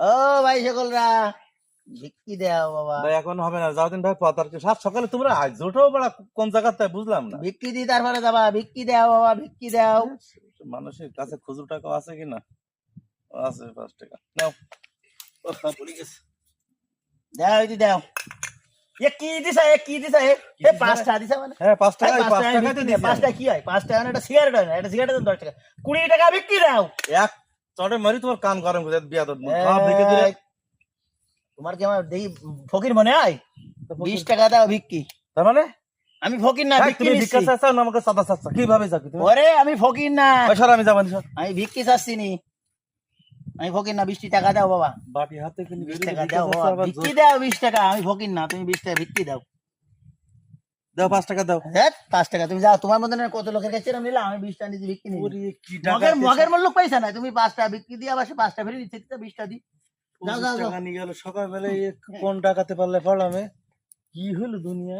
ও ভাই সকলরা ভিক্ষি দাও বাবা। ভাই এখন হবে না, যাও দিন ভাই পতার সাত সকালে তোমরা আজ ওঠাও বড় কোন জায়গাতে বুঝলাম না। ভিক্ষি দি তারপরে যাবা। ভিক্ষি দাও বাবা, ভিক্ষি দাও। মানুষের কাছে খুচরো টাকা আছে কিনা? আছে 5 টাকা নাও। পড়ে গেছে। দাও ইতি দাও। এ কি দিছা, এ কি দিছা? এ 5 টাকা দিছা মানে? হ্যাঁ 5 টাকা, 5 5 টাকা তো দিছি। 5 টাকা কি হয়? 5 টাকা না, এটা সিগারেট হয় না, এটা সিগারেটের দাম 10 টাকা। 20 টাকা ভিক্ষি দাও। এক চড়ে মারি তোমার কান গরম করে বিয়া তো সব দেখে দিলে। এই, তোমার কি আমার দেখি ফকির মনে হয়? 20 টাকা দাও ভিক্ষি। তার মানে আমি ফকির না, ভিক্ষি তুমি ভিক্ষা নিচ্ছি। চাচ্ছ না আমাকে সাদা চাচ্ছ, কিভাবে যাকি তুমি? ওরে আমি ফকির না, পয়সা আমি যাবানি সর। আমি ভিক্ষি চাচ্ছি নি। আমি ফকির না, 20 টাকা দাও বাবা। বাটি হাতে কিন্তু 20 টাকা দাও বাবা, ভিক্ষি দাও 20 টাকা। আমি ফকির না, তুমি 20 টাকা ভিক্ষি দাও। দাও 5 টাকা দাও। হ্যাঁ 5 টাকা তুমি যাও, তোমার মতন কত লোকের কাছে এরকম নিলাম, আমি 20 টাকা নিচ্ছি ভিক্ষি নিচ্ছি। ওরে কি টাকা মগের মগের মূল্য পয়সা নাই, তুমি 5 টাকা ভিক্ষি দিয়ে আবার 5 টাকা ফেরত দিতে 20 টাকা দি। যাও যাও যাও। টাকা নিয়ে গেল সকালবেলা কোন টাকাতে পারলে পড়ামে কি হলো দুনিয়া।